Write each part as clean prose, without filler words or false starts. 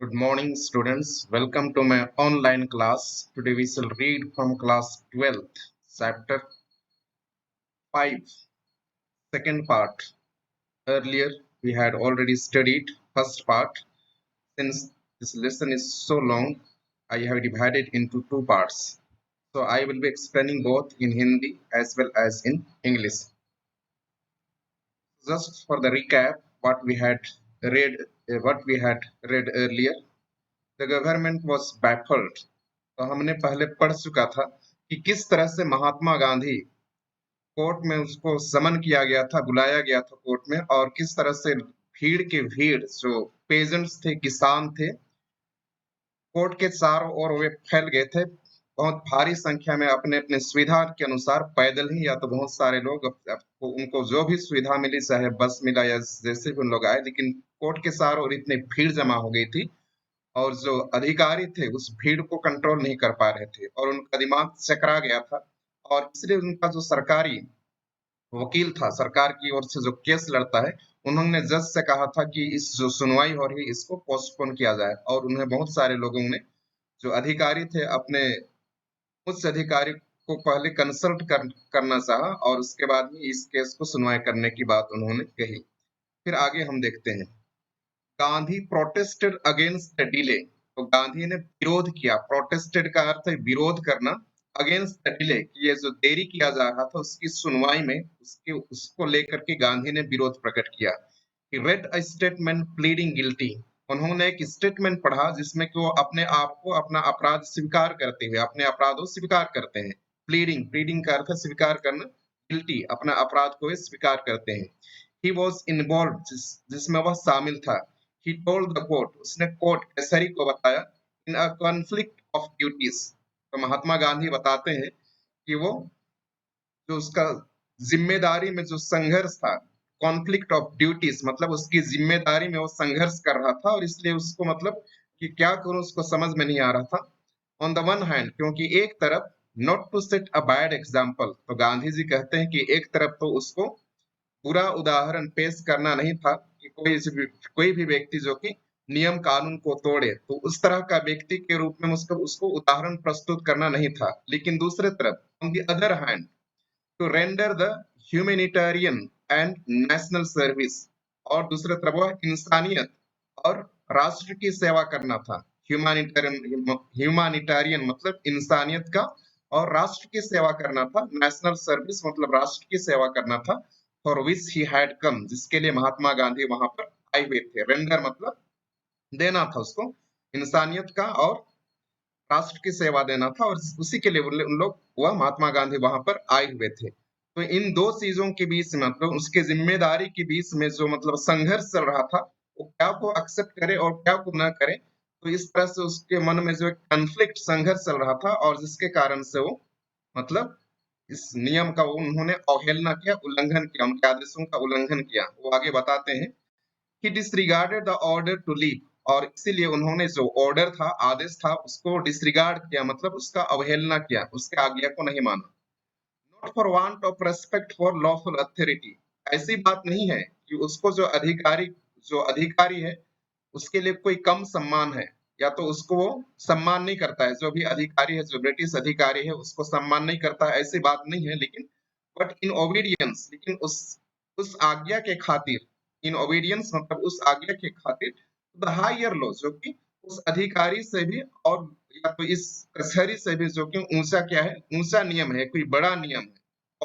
Good morning, students. Welcome to my online class. Today we shall read from class 12th, chapter 5, second part. Earlier we had already studied first part. Since this lesson is so long, I have divided into two parts. So I will be explaining both in Hindi as well as in English. Just for the recap, read, what we had read earlier. The government was baffled. तो हमने पहले पढ़ चुका था कि किस तरह से महात्मा गांधी कोर्ट में उसको समन किया गया था, बुलाया गया था कोर्ट में, और किस तरह से भीड़ के भीड़ जो पेजेंट्स थे, किसान थे, कोर्ट के चारों ओर वे फैल गए थे बहुत भारी संख्या में, अपने अपने सुविधा के अनुसार पैदल ही, या तो बहुत सारे लोग उनको जो भी सुविधा मिली, चाहे बस मिला या जैसे भी उन लोग आए, लेकिन कोर्ट के चारों ओर इतनी भीड़ जमा हो गई थी और जो अधिकारी थे उस भीड़ को कंट्रोल नहीं कर पा रहे थे और उनका दिमाग चकरा गया था। और इसलिए उनका जो सरकारी वकील था, सरकार की ओर से जो केस लड़ता है, उन्होंने जज से कहा था कि इस जो सुनवाई हो रही है इसको पोस्टपोन किया जाए। और उन्हें बहुत सारे लोगों ने, जो अधिकारी थे, अपने उच्च अधिकारी को पहले करना चाहा और उसके बाद ही इस केस को सुनवाई करने की बात उन्होंने कही। फिर आगे हम देखते हैं। Gandhi protested against the delay. तो गांधी ने विरोध किया। प्रोटेस्टेड का अर्थ है विरोध करना। अगेंस्ट द डिले, ये जो देरी किया जा रहा था उसकी सुनवाई में, उसको लेकर के गांधी ने विरोध प्रकट किया। He read a statement pleading guilty. उन्होंने एक स्टेटमेंट पढ़ा जिसमें कि वो अपने आप को, अपना अपराध स्वीकार करते हुए, अपने अपराध को स्वीकार करते हैं। प्लीडिंग का अर्थ है स्वीकार करना। गिल्टी, अपना अपराध को वे स्वीकार करते हैं। He was involved, जिसमें वह शामिल था। He told the court, उसने कोर्ट कचहरी को बताया, in a conflict of duties। तो महात्मा गांधी बताते हैं कि वो जो उसका जिम्मेदारी में जो संघर्ष था, कॉन्फ्लिक्ट ऑफ ड्यूटीज, मतलब उसकी जिम्मेदारी में वो संघर्ष कर रहा था और इसलिए उसको, मतलब कि क्या करूं उसको समझ में नहीं आ रहा था। ऑन द वन हैंड, क्योंकि एक तरफ, not to set a bad example, तो गांधी जी कहते हैं कि एक तरफ तो उसको बुरा उदाहरण पेश करना नहीं था कि कोई भी व्यक्ति जो कि नियम कानून को तोड़े, तो उस तरह का व्यक्ति के रूप में उसको उसको उदाहरण प्रस्तुत करना नहीं था। लेकिन दूसरे तरफ, on the other hand, to render the humanitarian and national service, और दूसरे तरफ वह इंसानियत और राष्ट्र की सेवा करना था। ह्यूमैनिटेरियन मतलब इंसानियत का, और राष्ट्र की सेवा करना था। नेशनल सर्विस मतलब राष्ट्र की सेवा करना था। For which he had come, जिसके लिए महात्मा गांधी वहां पर आए हुए थे। रेंडर मतलब देना था उसको, इंसानियत का और राष्ट्र की सेवा देना था, और उसी के लिए उन लोग, वह महात्मा गांधी वहां पर आए हुए थे। तो इन दो चीजों के बीच में, मतलब उसके जिम्मेदारी के बीच में जो मतलब संघर्ष चल रहा था, वो क्या को एक्सेप्ट करे और क्या को न करे, तो इस तरह से उसके मन में जो कन्फ्लिक्ट, संघर्ष चल रहा था, और जिसके कारण से वो, मतलब इस नियम का उन्होंने अवहेलना किया, उल्लंघन किया, उनके आदेशों का उल्लंघन किया। वो आगे बताते हैं कि disregarded the order to leave, और इसीलिए उन्होंने जो ऑर्डर था, आदेश था, उसको डिसरिगार्ड किया, मतलब उसका अवहेलना किया, उसके आज्ञा को नहीं माना। Not for want of respect for lawful authority, ऐसी बात नहीं है कि उसको जो अधिकारी है उसके लिए कोई कम सम्मान है, या तो उसको वो सम्मान नहीं करता है। जो भी अधिकारी है, जो ब्रिटिश अधिकारी है, उसको सम्मान नहीं करता है, ऐसी बात नहीं है। लेकिन बट इन ओबीडियंस, लेकिन उस आज्ञा के खातिर, इन ओबीडियंस मतलब उस आज्ञा के खातिर, द हायर लॉ, जो कि उस अधिकारी से भी, और या तो इस कचहरी से भी, जो कि ऊंचा क्या है, ऊंचा नियम है, कोई बड़ा नियम है,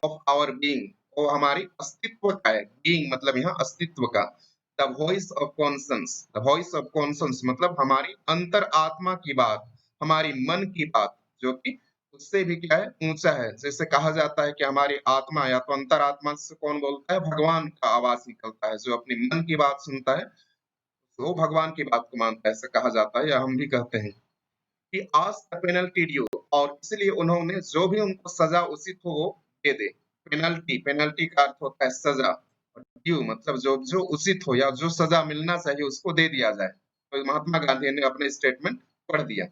ऑफ आवर बीइंग, वो हमारी अस्तित्व का है। बीइंग मतलब यहाँ अस्तित्व का। The voice of conscience, the voice of conscience मतलब हमारी अंतर आत्मा की बात, हमारी मन की बात, जो कि उससे भी क्या है, ऊंचा है। जैसे कहा जाता है कि हमारी आत्मा, या तो अंतर आत्मा से कौन बोलता है, भगवान का आवाज निकलता है। जो अपनी मन की बात सुनता है वो भगवान की बात को मानता है, ऐसा कहा जाता है, या हम भी कहते हैं कि आस्क द पेनल्टी ड्यू, और इसलिए उन्होंने जो भी उनको सजा उचित हो वो दे दे। पेनल्टी, पेनल्टी का अर्थ होता है सजा, और ड्यू मतलब जो जो उचित हो, या जो सजा मिलना चाहिए उसको दे दिया जाए। तो महात्मा गांधी ने अपने स्टेटमेंट पढ़ दिया।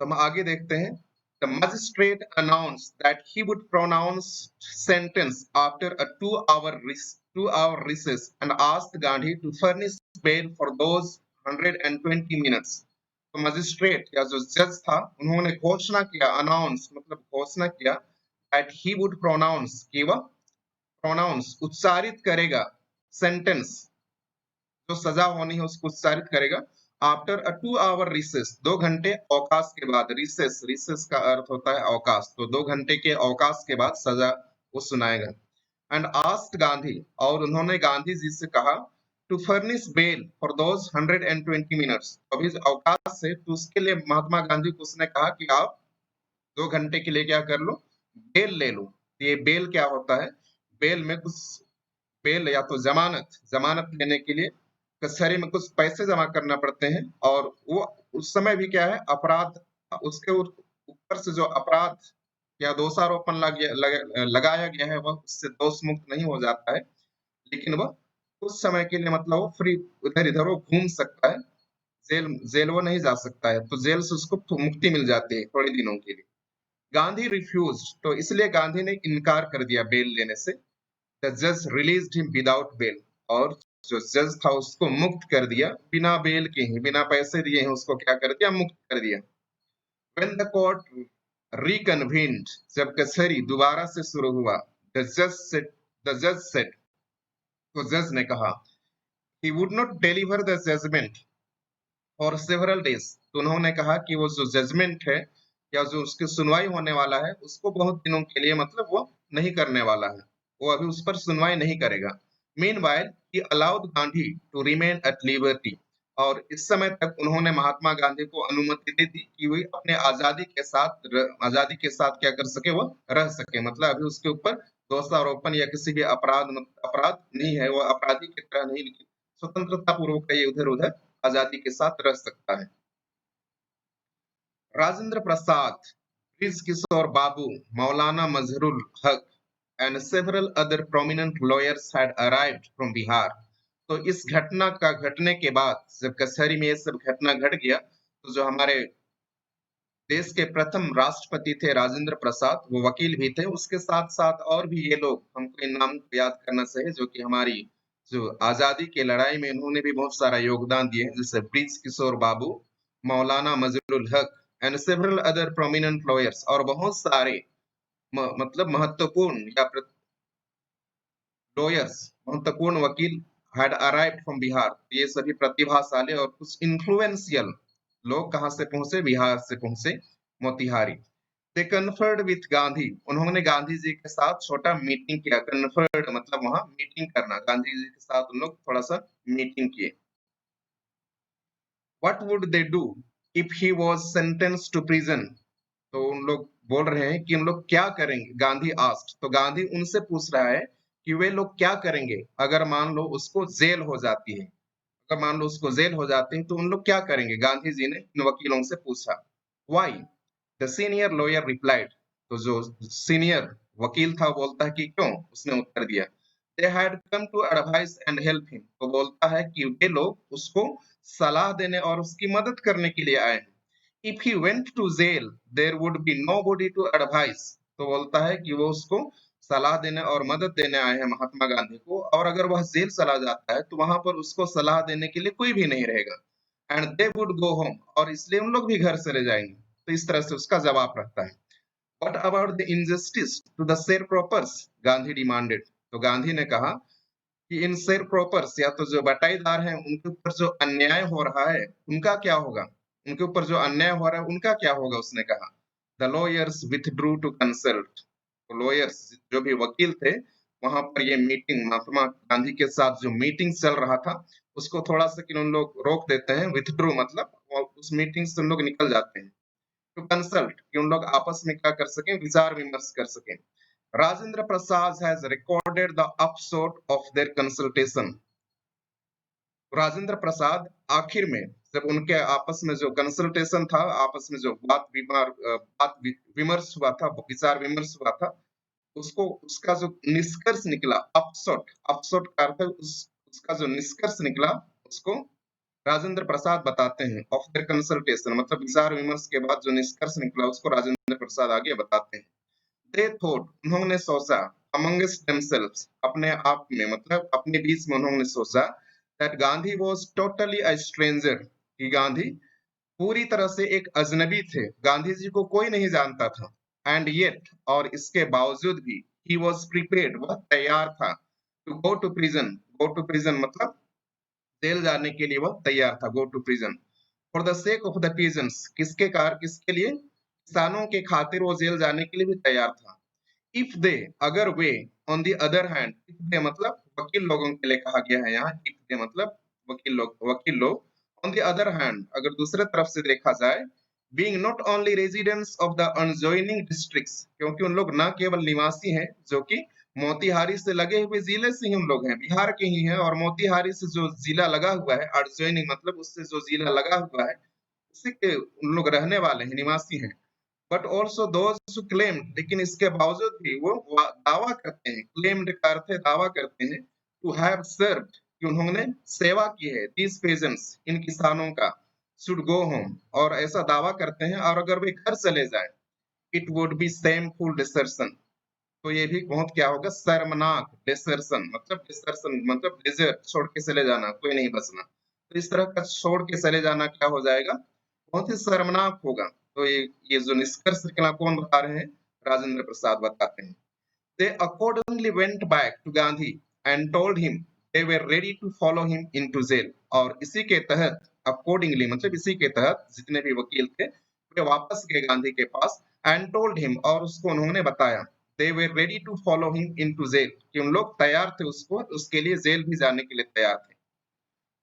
तो हम आगे देखते हैं। The magistrate announced that he would pronounce sentence after a 2 hour recess and asked Gandhi to furnish bail for those 120 minutes. तो मजिस्ट्रेट या जो जज था उन्होंने घोषणा किया, अनाउंस मतलब घोषणा किया that he would pronounce कि वह प्रोनाउंस उच्चारित करेगा, सेंटेंस जो सजा होनी है उसको उच्चारित करेगा आफ्टर अ 2 hour रिसेस, 2 घंटे अवकाश के बाद। रिसेस, रिसेस का अर्थ होता है अवकाश, तो 2 घंटे के अवकाश के बाद सजा वो सुनाएगा। एंड आस्क्ड गांधी, और उन्होंने गांधी जी से कहा to furnish bail for those 120 minutes. अभी अवकाश से तो उसके लिए महात्मा गांधी को उसने कहा कि आप 2 घंटे के लिए क्या कर लो, बेल ले लो। ये बेल क्या होता है? बेल में कुछ, बेल या तो जमानत, जमानत लेने के लिए कचहरी में कुछ पैसे जमा करना पड़ते हैं, और वो उस समय भी क्या है, अपराध उसके ऊपर से जो अपराध या दोषारोपण लगाया गया है वह उससे दोष मुक्त नहीं हो जाता है, लेकिन वह कुछ समय के लिए मतलब वो फ्री इधर इधर वो घूम सकता है, जेल जेल वो नहीं जा सकता है, तो जेल से उसको मुक्ति मिल जाती है थोड़े दिनों के लिए। गांधी रिफ्यूज, तो इसलिए गांधी ने इनकार कर दिया बेल लेने से। द जज रिलीज्ड हिम विदाउट बेल, और जो जज था उसको मुक्त कर दिया बिना बेल के ही, बिना पैसे दिए ही उसको क्या कर दिया, मुक्त कर दिया। व्हेन द कोर्ट रिकन्वीन्ड, जब कचहरी दोबारा से शुरू हुआ, द जज सेड, तो जज ने कहा he would not deliver the judgment for several days, तो उन्होंने कहा कि वो जो जजमेंट है या जो उसकी सुनवाई होने वाला है उसको बहुत दिनों के लिए मतलब वो नहीं करने वाला है, वो अभी उस पर सुनवाई नहीं करेगा। Meanwhile he allowed Gandhi to remain at liberty, और इस समय तक उन्होंने महात्मा गांधी को अनुमति दे दी कि वे अपने आजादी के साथ क्या कर सके, वो रह सके, मतलब अभी उसके ऊपर दोषारोपण या किसी भी अपराध नहीं है, वो अपराधी की तरह नहीं, लेकिन स्वतंत्रता पूर्वक ये उधर उधर आजादी के साथ रह सकता है। राजेंद्र प्रसाद, ब्रिज किशोर बाबू, मौलाना मजहरुल हक and several other prominent lawyers had arrived from Bihar. तो इस घटना का घटने के बाद, जब कचहरी में ये सब घटना घट गया, तो जो हमारे देश के प्रथम राष्ट्रपति थे राजेंद्र प्रसाद, वो वकील भी थे, उसके साथ साथ और भी ये लोग, हमको इन नाम को याद करना चाहिए, जो कि हमारी जो आजादी की लड़ाई में इन्होंने भी बहुत सारा योगदान दिए, जैसे ब्रिज किशोर बाबू, मौलाना मजहरुल हक and several other prominent lawyers, और बहुत सारे मतलब महत्वपूर्ण या लॉयर्स, महत्वपूर्ण वकील had arrived from बिहार, ये सभी प्रतिभाशाली और कुछ इन्फ्लुएंशियल लोग कहाँ से पहुंचे, बिहार से पहुंचे, मोतिहारी। दे कन्फर्ड विथ गांधी, उन्होंने गांधी जी के साथ छोटा मीटिंग किया। कन्फर्ड मतलब वहां मीटिंग करना, गांधी जी के साथ उन लोग थोड़ा सा मीटिंग किए। What would they do if he was sentenced to prison, तो उन लोग बोल रहे हैं कि उन लोग क्या करेंगे, गांधी आस्क्ड, तो गांधी उनसे पूछ रहा है कि वे लोग क्या करेंगे अगर मान लो उसको जेल हो जाती है, अगर मान लो उसको जेल हो जाती है तो उन लोग क्या करेंगे, गांधी जी ने इन वकीलों से पूछा। Why, the senior lawyer replied, तो जो सीनियर वकील था बोलता है कि क्यों, उसने उत्तर दिया they had come to advise and help him, तो बोलता है कि वे लोग उसको सलाह देने और उसकी मदद करने के लिए आए हैं। If he went to jail there would be nobody to advise, तो बोलता है कि वो उसको सलाह देने और मदद देने आए हैं महात्मा गांधी को, और अगर वह जेल चला जाता है तो वहां पर उसको सलाह देने के लिए कोई भी नहीं रहेगा। And they would go home, और इसलिए उन लोग भी घर चले जाएंगे। तो इस तरह से उसका जवाब रहता है। What about the injustice to the sharecroppers, Gandhi demanded, तो गांधी ने कहा कि इन शेयरक्रॉपर्स या तो जो बटाईदार हैं उनके ऊपर जो अन्याय हो रहा है उनका क्या होगा, उनके ऊपर जो अन्याय हो रहा है उनका क्या होगा, उसने कहा। The lawyers withdrew to consult, तो लॉयर्स जो भी वकील थे वहां पर ये मीटिंग, महात्मा गांधी के साथ जो मीटिंग चल रहा था उसको थोड़ा सा कि उन लोग रोक देते हैं, विथड्रू मतलब उस मीटिंग से उन लोग निकल जाते हैं। टू कंसल्ट, कि उन लोग आपस में क्या कर सकें, विचार विमर्श कर सकें। Rajendra Prasad has recorded the upshot of their consultation, Rajendra Prasad आखिर में जब उनके आपस में जो कंसल्टेशन था, आपस में जो बात विमर्श हुआ था, विचार विमर्श हुआ था, उसको उसका जो निष्कर्ष निकला, अपशॉट, अपशॉट का अर्थ है उसका जो निष्कर्ष निकला उसको राजेंद्र प्रसाद बताते हैं। ऑफ देयर कंसल्टेशन मतलब विचार विमर्श के बाद जो निष्कर्ष निकला उसको राजेंद्र प्रसाद आगे बताते हैं। दे थॉट, उन्होंने सोचा, अमंगस्ट देमसेल्व्स, अपने आप में मतलब अपने बीच में उन्होंने सोचा that Gandhi was totally a stranger, कि गांधी पूरी तरह से एक अजनबी थे, गांधी जी को कोई नहीं जानता था। एंड येट, और इसके बावजूद भी, ही वॉज प्रिपेयर्ड, वह तैयार था, to go to prison, go to prison मतलब जेल जाने के लिए वह तैयार था, go to prison, for the sake of the peasants, किसके लिए, किसानों के खातिर वो जेल जाने के लिए भी तैयार था। इफ दे, अगर वे, on the other hand, if they मतलब वकील लोगों के लिए कहा गया है यहाँ, इफ दे मतलब वकील लोग, ऑन द अदर हैंड, अगर दूसरे तरफ से देखा जाए, being not only residents of the adjoining districts, क्योंकि उन लोग न केवल निवासी हैं जो कि मोतिहारी से लगे हुए जिले से ही उन लोग हैं, बिहार के ही हैं, और मोतिहारी से जो जिला लगा हुआ है, अडजॉइनिंग मतलब उससे जो जिला लगा हुआ है, उसी के उन लोग रहने वाले हैं, निवासी हैं। बट ऑल्सो दोज क्लेम्ड, लेकिन इसके बावजूद भी वो दावा करते हैं, क्लेम्ड का अर्थ है दावा करते हैं, टू हैव सर्व्ड, कि उन्होंने सेवा की है, दीज पेजेंट्स, इन किसानों का, शुड गो होम, और ऐसा दावा करते हैं, और अगर वे घर चले जाएं, it would be shameful desertion, तो ये भी बहुत क्या होगा, शर्मनाक, डिसर्शन मतलब डिजर्ट, छोड़ के चले जाना, कोई नहीं बचना, तो इस तरह का छोड़ के चले जाना क्या हो जाएगा, बहुत ही शर्मनाक होगा। तो ये जो निष्कर्ष निकला कौन बता रहे हैं, राजेंद्र प्रसाद बताते हैं। They accordingly went back to Gandhi and told him they were ready to follow him into jail, और इसी के तहत, accordingly मतलब इसी के तहत जितने भी वकील थे वे वापस गए गांधी के पास, and told him, और उसको उन्होंने बताया, they were ready to follow him into jail, कि उन लोग तैयार थे उसके लिए जेल भी जाने के लिए तैयार थे।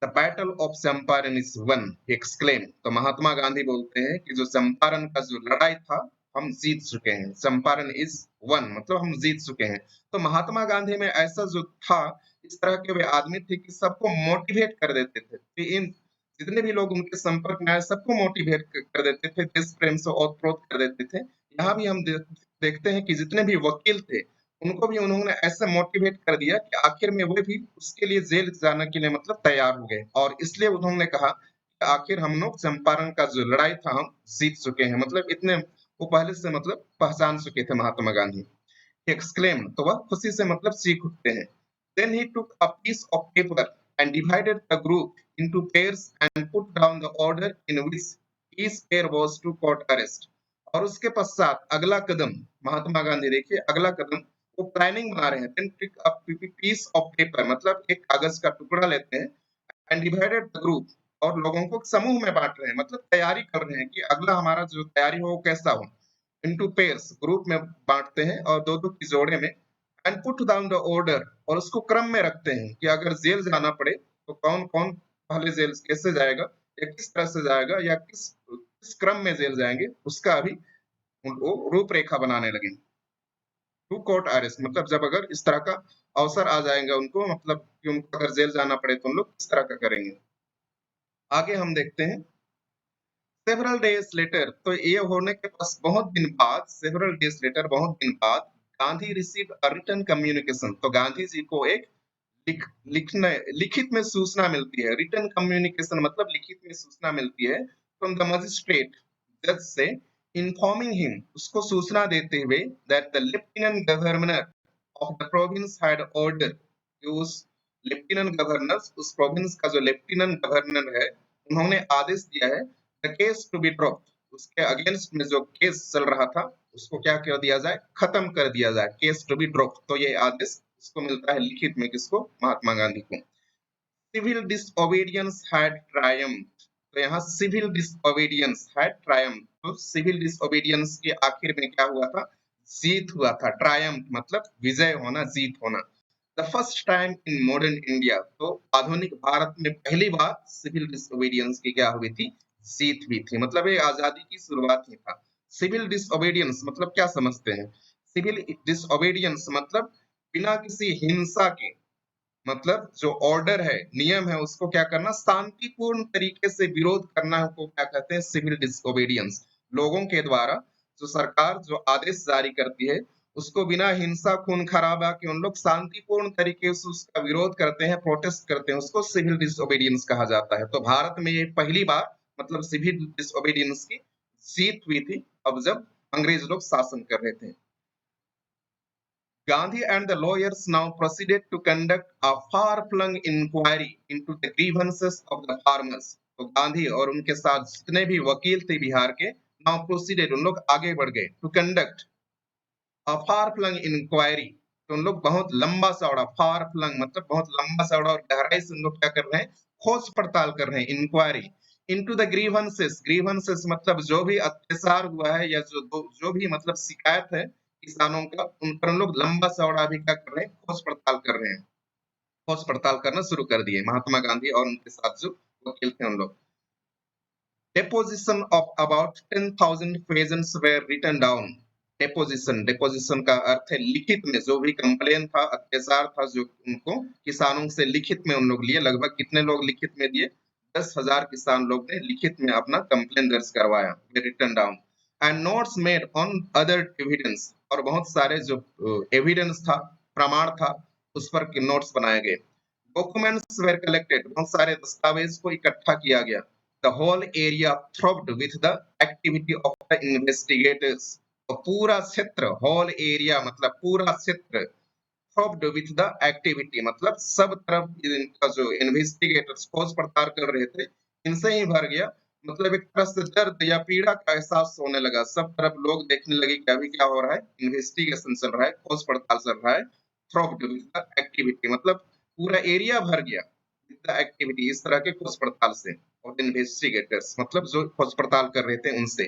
The battle of Champaran is one, exclaim, तो महात्मा गांधी बोलते हैं कि जो चंपारण का जो लड़ाई था, हम जीत चुके हैं, चंपारण इज वन मतलब हम जीत चुके हैं। तो महात्मा गांधी में ऐसा जो था, इस तरह के वे आदमी थे कि सबको मोटिवेट कर देते थे, कि इन जितने भी लोग उनके संपर्क में आए सबको मोटिवेट कर देते थे, देश प्रेम से ओतप्रोत कर देते थे। यहाँ भी हम देखते हैं कि जितने भी वकील थे उनको भी उन्होंने ऐसे मोटिवेट कर दिया कि आखिर में वो भी उसके लिए जेल जाने के लिए मतलब तैयार हो गए, और इसलिए उन्होंने कहा कि आखिर हम लोग चंपारण का जो लड़ाई था हम जीत चुके हैं, मतलब इतने वो पहले से मतलब पहचान चुके थे महात्मा गांधी। एक्सक्लेम, तो वह खुशी से मतलब चीख उठते हैं। Then he took a piece of paper and divided the group into pairs and put down the order in which each pair was to court arrest, और उसके पश्चात अगला कदम, महात्मा गांधी देखिए अगला कदम, वो प्लानिंग बना रहे हैं। Then pick a piece of paper मतलब एक कागज का टुकड़ा लेते हैं, एंड डिवाइडेड द ग्रुप, और लोगों को समूह में बांट रहे हैं, मतलब तैयारी कर रहे हैं कि अगला हमारा जो तैयारी हो वो कैसा हो। इनटू पेयर्स ग्रुप में बांटते हैं और दो दो की जोड़े में, and put down the order, और उसको क्रम में रखते हैं कि अगर जेल जाना पड़े तो कौन कौन पहले जेल कैसे जाएगा, या किस तरह से जाएगा, या किस क्रम में जेल जाएंगे, उसका अभी उनको रूपरेखा बनाने लगे। टू कोर्ट अरेस्ट मतलब जब अगर इस तरह का अवसर आ जाएगा उनको, मतलब कि उनको अगर जेल जाना पड़े तो उन लोग किस तरह का करेंगे। आगे हम देखते हैं, सेवरल डेज लेटर, तो ये होने के पास बहुत दिन बाद, सेवरल डेज लेटर बहुत दिन बाद, Gandhi receive a written communication, तो गांधी जी को एक लिख लिखने लिखित में सूचना मिलती है, रिटन कम्युनिकेशन मतलब लिखित में सूचना मिलती है, फ्रॉम द मजिस्ट्रेट, जज से, इन्फॉर्मिंग हिम, उसको सूचना देते हुए, that the lieutenant governor of the province had order, उस लेफ्टिनेंट गवर्नर, उस प्रोविंस का जो लेफ्टिनेंट गवर्नर है, उन्होंने आदेश दिया है, the case to be drop, उसके अगेंस्ट में जो केस चल रहा था उसको क्या कर दिया जाए, खत्म कर दिया जाए, केस टू बी ड्रॉप, तो ये आदेश उसको मिलता है लिखित में, किसको, महात्मा गांधी को। सिविल डिसओबीडियंस हैड ट्रायम्फ, तो यहाँ सिविल डिसओबीडियंस हैड ट्रायम्फ, तो सिविल डिसओबीडियंस के आखिर में क्या हुआ था, जीत हुआ था, ट्रायम्फ मतलब विजय होना, जीत होना। The first time in modern India, तो आधुनिक भारत में पहली बार सिविल डिसओबीडियंस की क्या हुई थी, जीत हुई थी, मतलब ये आजादी की शुरुआत ही था। सिविल डिसओबीडियंस मतलब क्या समझते हैं, सिविल डिसओबीडियंस मतलब बिना किसी हिंसा के, मतलब जो ऑर्डर है, नियम है, उसको क्या करना, शांतिपूर्ण तरीके से विरोध करना को क्या कहते हैं, सिविल डिसओबीडियंस। लोगों के द्वारा जो सरकार जो आदेश जारी करती है उसको बिना हिंसा खून खराबा के उन लोग शांतिपूर्ण तरीके से उसका विरोध करते हैं, प्रोटेस्ट करते हैं, उसको सिविल डिसओबीडियंस कहा जाता है। तो भारत में ये पहली बार मतलब सिविल डिसओबीडियंस की जीत हुई थी, अब जब अंग्रेज लोग शासन कर रहे थे। Gandhi and the lawyers now proceeded to conduct a far-flung inquiry into the grievances of the farmers. तो गांधी और उनके साथ जितने भी वकील थे बिहार के, now proceeded, उन लोग आगे बढ़ गए, to conduct a far-flung inquiry. तो उन लोग बहुत लंबा चौड़ा, फार फ्लंग मतलब बहुत लंबा चौड़ा और गहराई से उन लोग क्या कर रहे हैं, खोज पड़ताल कर रहे हैं, inquiry into the grievances. Grievances मतलब जो भी अत्याचार हुआ है या जो भी मतलब शिकायत है किसानों का, उन पर हम लोग लंबा चौड़ा भी क्या कर रहे हैं, खोज पड़ताल कर रहे हैं। खोज पड़ताल करना शुरू कर दिए महात्मा गांधी और उनके साथ जो वकील थे उन लोग। Deposition of about 10,000 peasants were written down. Deposition का अर्थ है लिखित में, जो भी कंप्लेन था, अत्याचार था जो उनको किसानों से लिखित में उन लोग लिए। लगभग कितने लोग लिखित में दिए, 10,000 किसान लोग ने लिखित में अपना कंप्लेन दर्ज करवाया, written down. And notes made on other evidence, और बहुत सारे जो एविडेंस था, प्रमाण था, उस पर नोट्स बनाए गए। डॉक्यूमेंट्स वेर कलेक्टेड, बहुत सारे दस्तावेज को इकट्ठा किया गया। The whole area throbbed with the activity of the investigators, तो पूरा क्षेत्र, होल एरिया मतलब पूरा क्षेत्र, थ्रोब्ड विथ द एक्टिविटी मतलब सब तरफ इनका जो इन्वेस्टिगेटर्स खोज पड़ताल कर रहे थे, इनसे ही भर गया। मतलब एक तरह से दर्द या पीड़ा का एहसास होने लगा, सब तरफ लोग देखने लगे कि अभी क्या हो रहा है, इन्वेस्टिगेशन चल रहा है, खोज पड़ताल चल रहा है। थ्रोब्ड विथ द एक्टिविटी मतलब पूरा एरिया भर गया विथ द एक्टिविटी, इस तरह के खोज पड़ताल से, और इन्वेस्टिगेटर्स मतलब जो खोज पड़ताल कर रहे थे उनसे।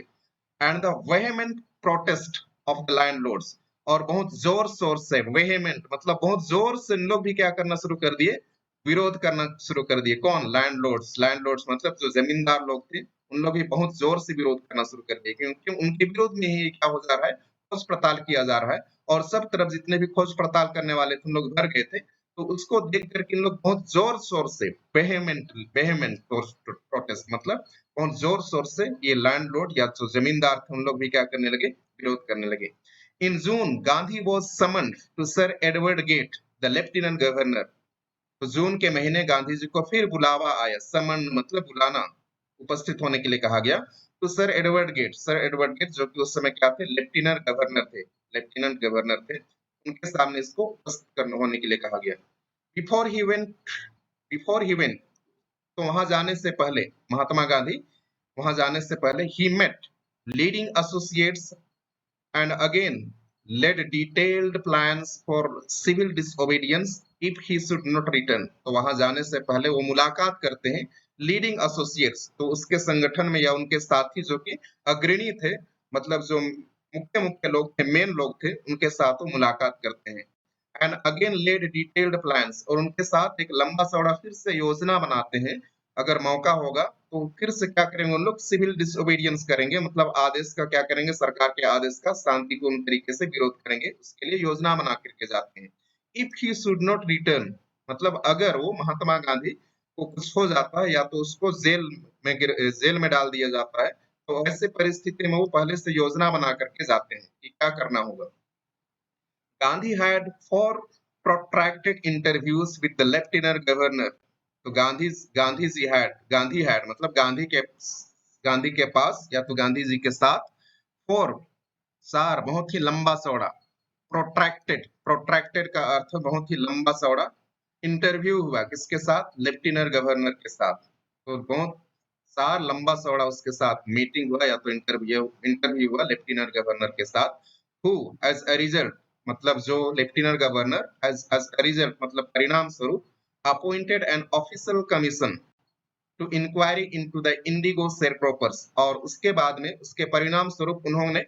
And the vehement protest of the landlords, और बहुत जोर शोर से, वेहेमेंट मतलब बहुत जोर से इन लोग भी क्या करना शुरू कर दिए, विरोध करना शुरू कर दिए। कौन? लैंडलॉर्ड्स। लैंडलॉर्ड्स मतलब जो जमींदार लोग थे, उन लोग भी बहुत जोर से विरोध करना शुरू कर दिए, क्योंकि उनके विरोध में ही क्या हो जा रहा है, खोज पड़ताल किया जा रहा है, और सब तरफ जितने भी खोज पड़ताल करने वाले थे उन लोग भर गए थे। तो उसको देख करके इन लोग बहुत जोर शोर से, वेहेमेंट वेहेमेंट प्रोटेस्ट मतलब बहुत जोर शोर से ये लैंडलॉर्ड या जो जमींदार थे उन लोग भी क्या करने लगे, विरोध करने लगे। In June Gandhi was summoned to Sir Edward Gait the lieutenant governor. तो जून के महीने गांधी जी को फिर बुलावा आया, समन मतलब बुलाना, उपस्थित होने के लिए कहा गया। तो sir Edward Gait, sir Edward Gait जो कि उस समय क्या थे, लेफ्टिनेंट गवर्नर थे, लेफ्टिनेंट गवर्नर थे, उनके सामने इसको उपस्थित करने होने के लिए कहा गया। Before he went, before he went, तो वहां जाने से पहले महात्मा गांधी, वहां जाने से पहले ही met leading associates and again led detailed plans for civil disobedience if he should not return। तो वहां जाने से पहले वो मुलाकात करते हैं लीडिंग एसोसिएट्स, तो उसके संगठन में या उनके साथी जो कि अग्रणी थे, मतलब जो मुख्य मुख्य लोग थे, मेन लोग थे, उनके साथ वो मुलाकात करते हैं। And again laid detailed plans, और उनके साथ एक लंबा चौड़ा फिर से योजना बनाते हैं, अगर मौका होगा तो फिर से क्या करेंगे उन लोग, सिविल डिसोबीडियंस करेंगे, मतलब आदेश का क्या करेंगे, सरकार के आदेश का शांतिपूर्ण तरीके से विरोध करेंगे, उसके लिए योजना बना करके जाते हैं। If he should not return, मतलब अगर वो महात्मा गांधी को कुछ हो जाता है या तो उसको जेल में डाल दिया जाता है, तो ऐसे परिस्थिति में वो पहले से योजना बना करके जाते हैं कि क्या करना होगा। Gandhi had four protracted interviews with the lieutenant governor। तो गांधी had मतलब गांधी के पास या तो गांधी जी के साथ फोर, चार, बहुत ही लंबा चौड़ा, प्रोट्रैक्टेड, प्रोट्रैक्टेड का अर्थ बहुत ही लंबा चौड़ा, इंटरव्यू हुआ किसके साथ, लेफ्टिनेंट गवर्नर के साथ। तो बहुत चार लंबा चौड़ा उसके साथ मीटिंग हुआ या तो इंटरव्यू हुआ लेफ्टिनेंट गवर्नर के साथ। हु एज अ रिजल्ट मतलब जो lieutenant governor as as a result मतलब परिणाम स्वरूप appointed an official commission to inquiry into the indigo shareholders, और उसके बाद में उसके परिणाम स्वरूप उन्होंने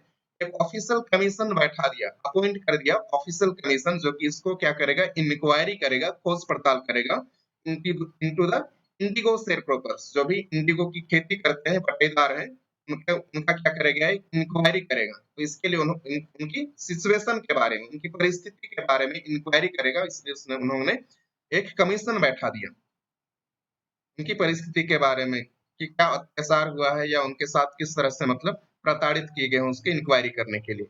एक ऑफिशियल कमीशन बैठा दिया, अपॉइंट कर दिया ऑफिशियल कमीशन, जो कि इसको क्या करेगा, इंक्वायरी करेगा, खोज पड़ताल करेगा इनटू द इंडिगो शेयरहोल्डर्स, जो भी इंडिगो की खेती करते हैं, बटेदार हैं, उनका क्या करेगा, इंक्वायरी करेगा। तो इसके लिए उनकी सिचुएशन के बारे में, उनकी परिस्थिति के बारे में इंक्वायरी करेगा, इसलिए उन्होंने एक कमीशन बैठा दिया उनकी परिस्थिति के बारे में कि क्या अत्याचार हुआ है या उनके साथ किस तरह से मतलब प्रताड़ित किए गए हैं, उसकी इंक्वायरी करने के लिए।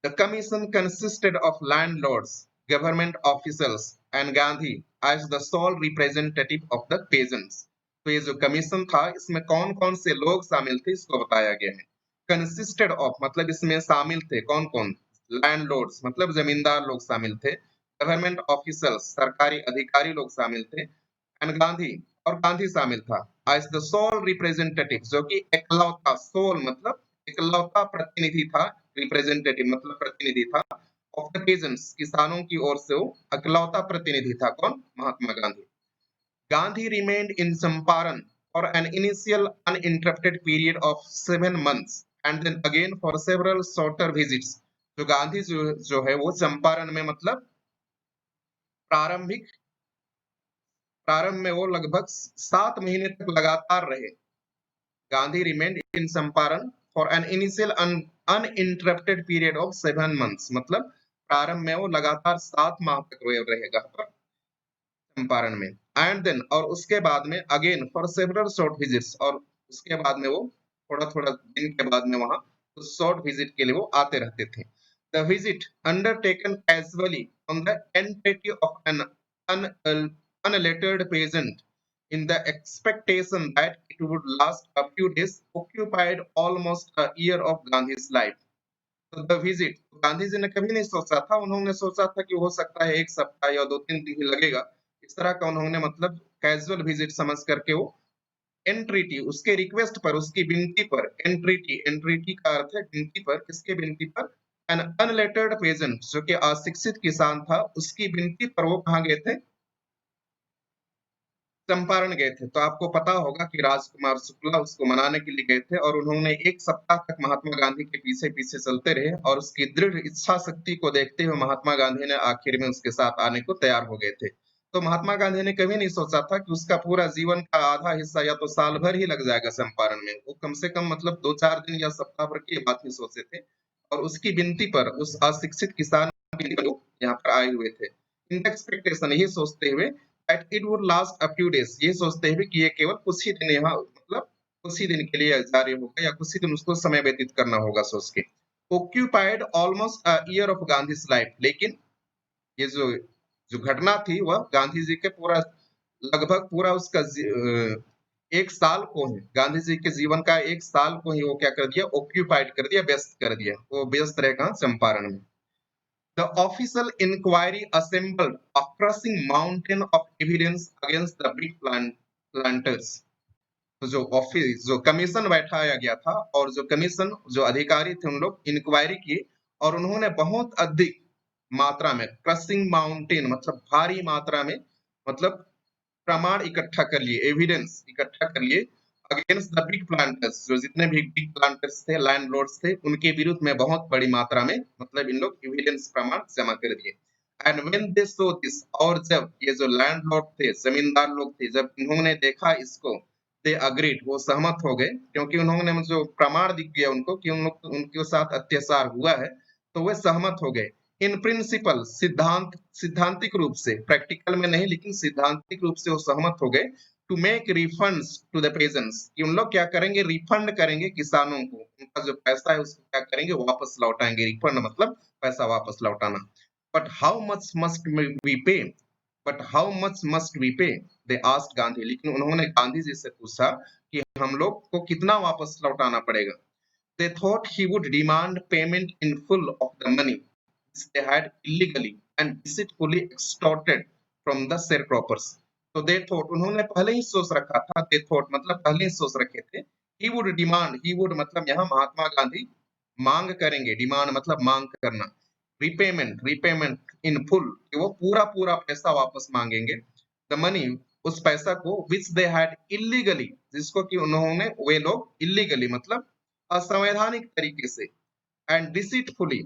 The commission consisted of landlords, government officers and Gandhi as the sole representative of the peasants. तो ये जो कमीशन था इसमें कौन कौन से लोग शामिल थे इसको बताया गया है। कंसिस्टेड ऑफ मतलब इसमें शामिल थे कौन कौन, लैंडलॉर्ड्स मतलब जमींदार लोग शामिल थे, गवर्नमेंट ऑफिसर्स सरकारी अधिकारी लोग शामिल थे, एंड गांधी और गांधी शामिल था एज द सोल रिप्रेजेंटेटिव, जो कि इकलौता, सोल मतलब इकलौता प्रतिनिधि था, रिप्रेजेंटेटिव मतलब प्रतिनिधि था, ऑफ द पीजेंट्स किसानों की ओर से वो इकलौता प्रतिनिधि था। कौन? Mahatma Gandhi. Gandhi remained in Champaran for an initial uninterrupted period of 7 months and then again for several shorter visits. तो गांधी जो है वो चंपारण में मतलब प्रारंभिक प्रारंभ में वो लगभग 7 महीने तक लगातार रहे। Gandhi remained in Champaran for an initial uninterrupted period of 7 months, मतलब प्रारंभ में वो लगातार 7 माह तक रहेगा चंपारण में, एंड देन और उसके बाद में again for several short visits, और उसके बाद में वो थोड़ा थोड़ा दिन के बाद में वहां उस शॉर्ट विजिट के लिए वो आते रहते थे। The visit undertaken casually on the entity of an unlettered peasant in the expectation that it would last a few days occupied almost a year of Gandhi's life. तो द विजिट, गांधी जी ने कभी नहीं सोचा था, उन्होंने सोचा था कि हो सकता है 1 सप्ताह या 2-3 दिन ही लगेगा, इस तरह का उन्होंने मतलब कैजुअल विजिट समझ करके वो एंट्रीटी, उसके रिक्वेस्ट पर, उसकी विनती पर, एंट्रीटी, एंट्रीटी का अर्थ है विनती पर, किसके विनती पर? एन अनलेटर्ड पेजेंट, जो कि अशिक्षित किसान था, उसकी विनती पर वो कहाँ गए थे? चंपारण गए थे। तो आपको पता होगा कि राजकुमार शुक्ला उसको मनाने के लिए गए थे और उन्होंने 1 सप्ताह तक महात्मा गांधी के पीछे पीछे चलते रहे और उसकी दृढ़ इच्छा शक्ति को देखते हुए महात्मा गांधी ने आखिर में उसके साथ आने को तैयार हो गए थे। तो महात्मा गांधी ने कभी नहीं सोचा था कि उसका पूरा जीवन का आधा हिस्सा या तो साल भर ही लग जाएगा चंपारण में। वो कम से कम मतलब 2-4 दिन या सप्ताह भर की बात ही सोचे थे और उसकी विनती पर उस अशिक्षित किसान लोग यहाँ पर आए हुए थे। इन एक्सपेक्टेशन, ये सोचते हुए that it would last a few days, ये सोचते हुए कि ये केवल कुछ ही दिन यहाँ मतलब कुछ ही दिन के लिए जारी होगा या कुछ ही दिन उसको समय व्यतीत करना होगा सोच के। occupied almost a year of Gandhi's life, लेकिन ये जो जो घटना थी वह गांधी जी के पूरा लगभग पूरा उसका 1 साल को ही, गांधी जी के जीवन का 1 साल को ही वो क्या कर दिया? ऑक्यूपाइड कर दिया, व्यस्त कर दिया। वो व्यस्त रहे कहाँ? चंपारण में। The official inquiry assembled a crushing mountain of evidence against the big planters. तो जो कमीशन बैठाया गया था और जो कमीशन जो अधिकारी थे उन लोग इंक्वायरी किए और उन्होंने बहुत अधिक मात्रा में, क्रशिंग माउंटेन मतलब भारी मात्रा में, मतलब प्रमाण इकट्ठा कर लिए, एविडेंस इकट्ठा कर लिए अगेंस्ट द बिग प्लांटर्स, जो जितने भी बिग प्लांटर्स थे, लैंडलॉर्ड्स थे, उनके विरुद्ध में बहुत बड़ी मात्रा में मतलब इन लोग एविडेंस प्रमाण जमा कर दिए। And when they so this, और जब ये जो लैंडलॉर्ड थे, जमींदार लोग थे, जब इन्होंने देखा इसको, दे अग्रीड, वो सहमत हो गए, क्योंकि उन्होंने जो प्रमाण दिख गया उनको कि उन लोग उनके साथ अत्याचार हुआ है, तो वे सहमत हो गए। इन प्रिंसिपल, सिद्धांतिक रूप से, प्रैक्टिकल में नहीं लेकिन सिद्धांतिक रूप से वो सहमत हो गए to make refunds to the peasants, कि उन लोग क्या करेंगे? रिफंड करेंगे किसानों को, उनका जो पैसा है उसको क्या करेंगे? वापस लौटाएंगे। रिफंड मतलब पैसा वापस लौटाना। But how much must we pay, but how much must we pay, they asked Gandhi, लेकिन उन्होंने गांधी जी से पूछा कि हम लोग को कितना वापस लौटाना पड़ेगा? They thought he would demand payment in full of the money which they had illegally and deceitfully extorted from the sharecroppers. तो they thought, उन्होंने पहले ही सोच रखा था, they thought मतलब पहले ही सोच रखे थे, he would demand, he would मतलब यहाँ महात्मा गांधी मांग करेंगे, डिमांड मतलब मांग करना, repayment, repayment in full, कि वो पूरा पूरा पैसा वापस मांगेंगे, the money, उस पैसा को which they had illegally, जिसको कि उन्होंने, वे लोग illegally मतलब असंवैधानिक तरीके से, एंड डिसीटफुली,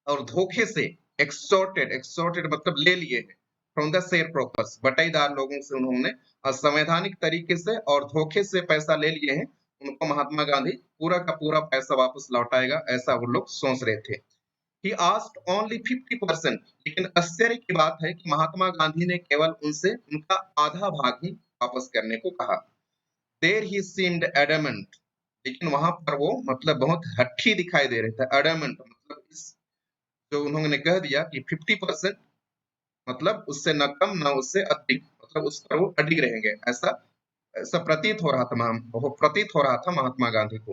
और धोखे से, एक्सटॉर्टेड, एक्सटॉर्टेड मतलब ले लिए हैं, फ्रॉम द शेयर प्रॉपर्स, बटाईदार लोगों से उन्होंने असंवैधानिक तरीके से और धोखे से पैसा ले लिए हैं, उनको महात्मा गांधी पूरा का पूरा पैसा वापस लौटाएगा, ऐसा वो लोग सोच रहे थे। He asked only 50%, लेकिन आश्चर्य की बात है कि महात्मा गांधी ने केवल उनसे उनका आधा भाग ही वापस करने को कहा। There he seemed adamant, लेकिन वहां पर वो मतलब बहुत हठी दिखाई दे रहे थे। adamant मतलब इस, जो उन्होंने कह दिया कि 50% मतलब उससे न कम न उससे अधिक, मतलब उस पर वो अडिग रहेंगे, ऐसा ऐसा प्रतीत हो रहा था, वो प्रतीत हो रहा था महात्मा गांधी को।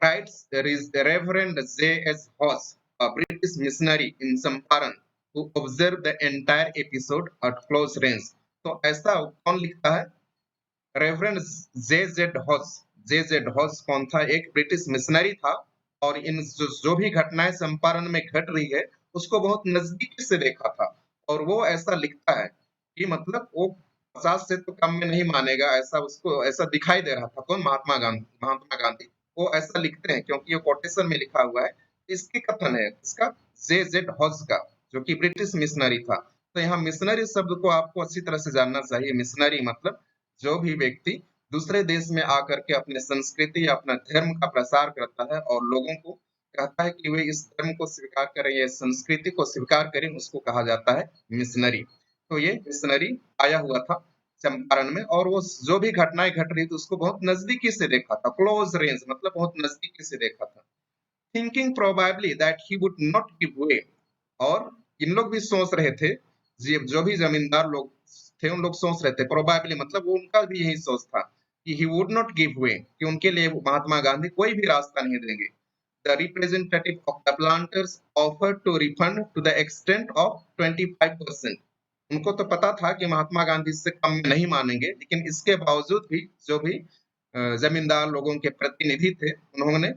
Writes Reverend J.S. Hoss, a British missionary in Champaran who observed the entire episode at close range. तो ऐसा कौन लिखता है? रेवरेंड जे जेड हॉस। जे जेड हॉस कौन था? एक ब्रिटिश मिशनरी था और इन जो भी घटनाएं चंपारण में घट रही है उसको बहुत नजदीकी से देखा था। और वो ऐसा लिखता है कि मतलब वो 50 से तो कम में नहीं मानेगा, ऐसा उसको ऐसा दिखाई दे रहा था। कौन? महात्मा गांधी। वो ऐसा लिखते हैं क्योंकि ये कोटेशन में लिखा हुआ है। इसकी कथन है इसका, जे जेड हॉस का, जो कि ब्रिटिश मिशनरी था। तो यहाँ मिशनरी शब्द को आपको अच्छी तरह से जानना चाहिए। मिशनरी मतलब जो भी व्यक्ति दूसरे देश में आकर के अपने संस्कृति या अपना धर्म का प्रसार करता है और लोगों को कहता है कि वे इस धर्म को स्वीकार करें या इस संस्कृति को स्वीकार करें, उसको कहा जाता है मिशनरी। तो ये मिशनरी आया हुआ था चंपारण में और वो जो भी घटनाएं घट रही थी उसको बहुत नजदीकी से देखा था। क्लोज रेंज मतलब बहुत नजदीकी से देखा था। Thinking probably that he would not give way, और इन लोग भी सोच रहे थे, जो भी जमींदार लोग थे उन लोग सोच रहे थे, प्रोबेबली मतलब वो उनका भी यही सोच था कि he would not give way, कि उनके लिए महात्मा गांधी कोई भी रास्ता नहीं देंगे। The representative of the planters offered to refund to the extent of 25%। उनको तो पता था कि महात्मा गांधी इससे कम में नहीं मानेंगे, लेकिन इसके बावजूद भी जो भी जमींदार लोगों के प्रतिनिधि थे उन्होंने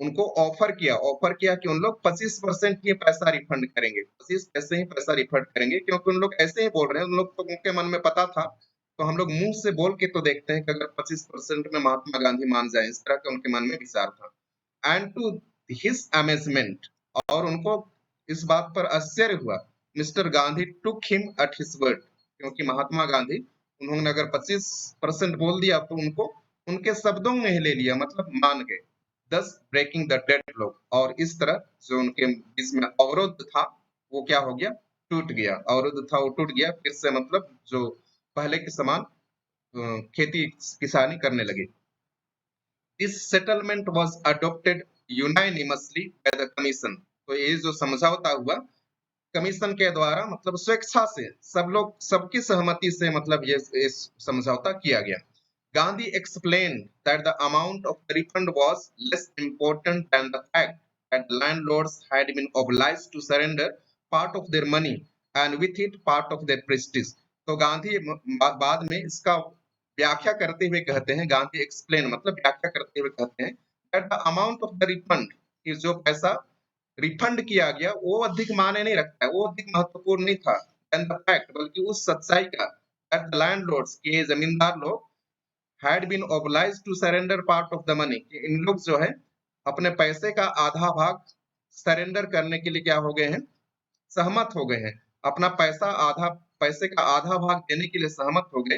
उनको ऑफर किया कि उन लोग 25% ही पैसा रिफंड करेंगे, 25 पैसे ही पैसा रिफंड करेंगे, क्योंकि उन लोग ऐसे ही बोल रहे हैं। उन लोग तो उनके मन में पता था, तो हम लोग मुंह से बोल के तो देखते हैं कि अगर 25% में महात्मा गांधी मान जाए, इस तरह का उनके मन में विचार था। एंड टू हिज अमेजमेंट, और उनको इस बात पर आश्चर्य हुआ, mister Gandhi took him at his word, क्योंकि महात्मा गांधी उन्होंने अगर 25% बोल दिया तो उनको उनके शब्दों में ही ले लिया, मतलब मान गए। दस ब्रेकिंग द डेडलॉक, और इस तरह जो उनके बीच में अवरोध था वो क्या हो गया? टूट गया। अवरोध था वो टूट गया, फिर से मतलब जो पहले के समान खेती किसानी करने लगे। This settlement was adopted unanimously by the commission. तो ये जो समझौता हुआ कमीशन के द्वारा, मतलब स्वेच्छा से, सब लोग सबकी सहमति से, मतलब ये समझौता किया गया। Gandhi explained that the amount of the refund was less important than the fact that landlords had been obliged to surrender part of their money and with it part of their prestige. तो गांधी बाद में इसका व्याख्या करते हुए कहते हैं, Gandhi explain मतलब व्याख्या करते हुए कहते हैं, that the amount of the refund, कि जो पैसा रिफंड किया गया वो अधिक मायने नहीं रखता है, वो अधिक महत्वपूर्ण नहीं था than the fact, बल्कि उस सच्चाई का, that the landlords, के जमींदार लोग had been obliged to surrender part of the money, कि इन लोग जो है अपने पैसे का आधा भाग सरेंडर करने के लिए क्या हो गए हैं? सहमत हो गए हैं। अपना पैसे का आधा भाग देने के लिए सहमत हो गए,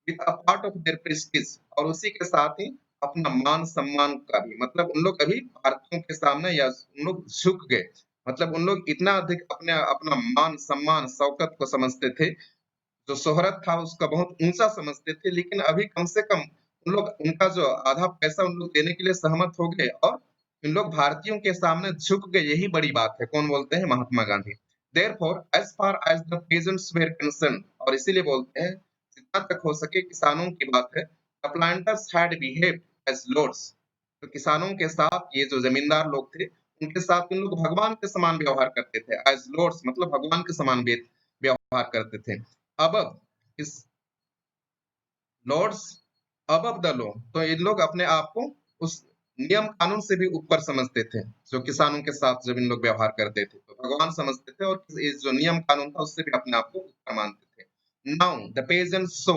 with a part of their Prestige, और उसी के साथ ही अपना मान सम्मान का भी, मतलब उन लोग अभी भारतीयों के सामने या उन लोग झुक गए, मतलब उन लोग इतना अधिक अपने अपना मान सम्मान शौकत को समझते थे, जो शोहरत था उसका बहुत ऊंचा समझते थे, लेकिन अभी कम से कम उन लोग उनका जो आधा पैसा उन लोग देने के लिए सहमत हो गए और इन लोग भारतीयों के सामने झुक गए, यही बड़ी बात है। कौन बोलते हैं? Mahatma Gandhi. Therefore, as far as the peasants were concerned, और इसीलिए बोलते हैं जितना तक हो सके किसानों की बात है, the planters had behaved as lords, तो किसानों के साथ ये जो जमींदार लोग थे उनके साथ उन लोग भगवान के समान व्यवहार करते थे। as lords मतलब भगवान के समान व्यवहार करते थे। अब इस लॉर्ड्स अबव द लॉ, तो ये लोग अपने आप को उस नियम कानून से भी ऊपर समझते थे। जो किसानों के साथ जब इन लोग व्यवहार करते थे तो भगवान समझते थे, और ये जो नियम कानून था उससे भी अपने आप को ऊपर मानते थे। Now the peasants so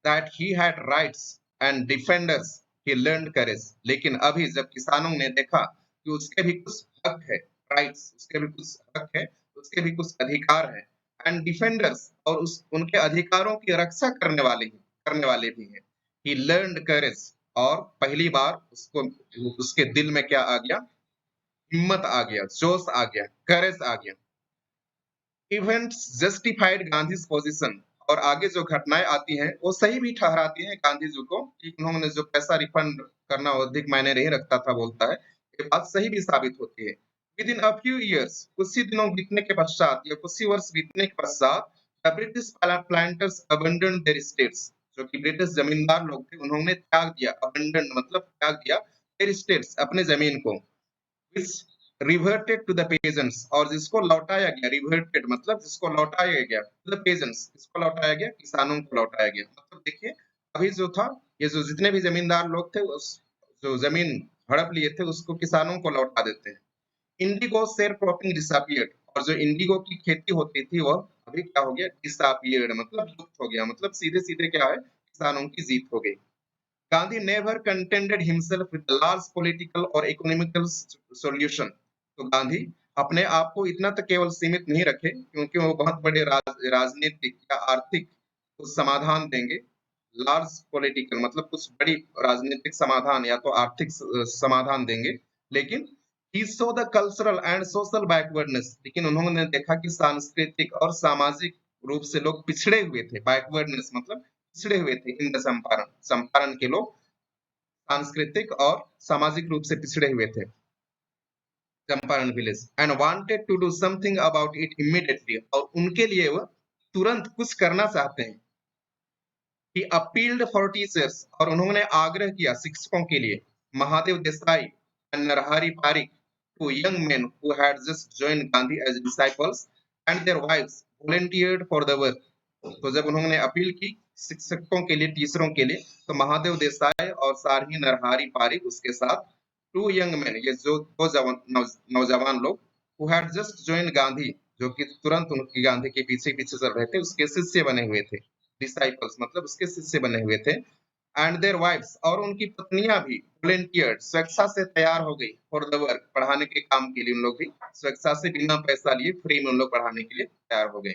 that he had rights and defenders, he learned courage. लेकिन अभी जब किसानों ने देखा कि उसके भी कुछ हक है, राइट्स, उसके भी कुछ हक है, उसके भी कुछ अधिकार है, एंड डिफेंडर्स, और उस उनके अधिकारों की रक्षा करने वाले भी हैं। ही लर्नड करेज, और पहली बार उसको उसके दिल में क्या आ गया? हिम्मत आ गया, जोश आ गया, करेज आ गया। इवेंट्स जस्टिफाइड गांधीज पोजीशन, और आगे जो घटनाएं आती हैं वो सही भी ठहराती हैं गांधी जी को कि उन्होंने जो पैसा रिफंड करना वो अधिक मायने नहीं रखता था, बोलता है, ये बात सही भी साबित होती है। With in a few years, कुछ ही दिनों बीतने के पश्चात या कुछ ही वर्ष बीतने के पश्चात, the British planters abandon their states, जो कि ब्रिटिश जमींदार लोग थे उन्होंने त्याग दिया, अबंडन मतलब त्याग दिया, देयर स्टेट्स अपने जमीन को, रिवर्टेड टू द पेजेंट्स, और जिसको लौटाया गया, रिवर्टेड मतलब जिसको लौटाया गया, टू द पेजेंट्स, किसको लौटाया गया, किसानों को लौटाया गया। मतलब देखिए अभी जो था, ये जो जितने भी जमींदार लोग थे उस जो जमीन हड़प लिए थे उसको किसानों को लौटा देते हैं। इंडिगो शेयर क्रॉपिंग डिसअपियर्ड, और जो इंडिगो की खेती होती थी वह अभी क्या हो गया, डिसअपियर्ड मतलब लुप्त हो गया, मतलब सीधे सीधे क्या है, किसानों की जीत हो गई। Gandhi never contented himself with large political or economical solution। तो गांधी अपने आप को इतना तक केवल सीमित नहीं रखे क्योंकि वो बहुत बड़े राजनीतिक या आर्थिक कुछ समाधान देंगे। लार्ज पॉलिटिकल मतलब कुछ बड़ी राजनीतिक समाधान या तो आर्थिक समाधान देंगे, लेकिन he saw the cultural and social backwardness, लेकिन उन्होंने देखा कि सांस्कृतिक और सामाजिक रूप से लोग पिछड़े हुए थे। बैकवर्डनेस मतलब पिछड़े हुए थे इन द चंपारण, चंपारण के लोग सांस्कृतिक और सामाजिक रूप से पिछड़े हुए थे, Champaran village, and wanted to do something about it immediately, और उनके लिए वो तुरंत कुछ करना चाहते हैं। ही अपील्ड फॉर टीचर्स, और उन्होंने आग्रह किया शिक्षकों के लिए, Mahadev Desai and Narhari Parikh, two young men who had just joined Gandhi as disciples and their wives volunteered for the work. तो जब उन्होंने अपील की शिक्षकों के लिए, टीचरों के लिए, तो महादेव देसाई और सारही नरहरि पारिक उसके साथ, टू यंग मैन ये जो दो नौजवान लोग, who had just joined Gandhi, जो कि तुरंत उनकी गांधी के पीछे पीछे चल रहे थे, उसके शिष्य बने हुए थे, डिसाइपल्स मतलब उसके शिष्य बने हुए थे, एंड देयर वाइफ्स, और उनकी पत्नियां भी वॉलंटियर्ड स्वेच्छा से तैयार हो गई, फॉर द वर्क पढ़ाने के काम के लिए उन लोग भी स्वेच्छा से बिना पैसा लिए फ्री में उन लोग पढ़ाने के लिए तैयार हो गए।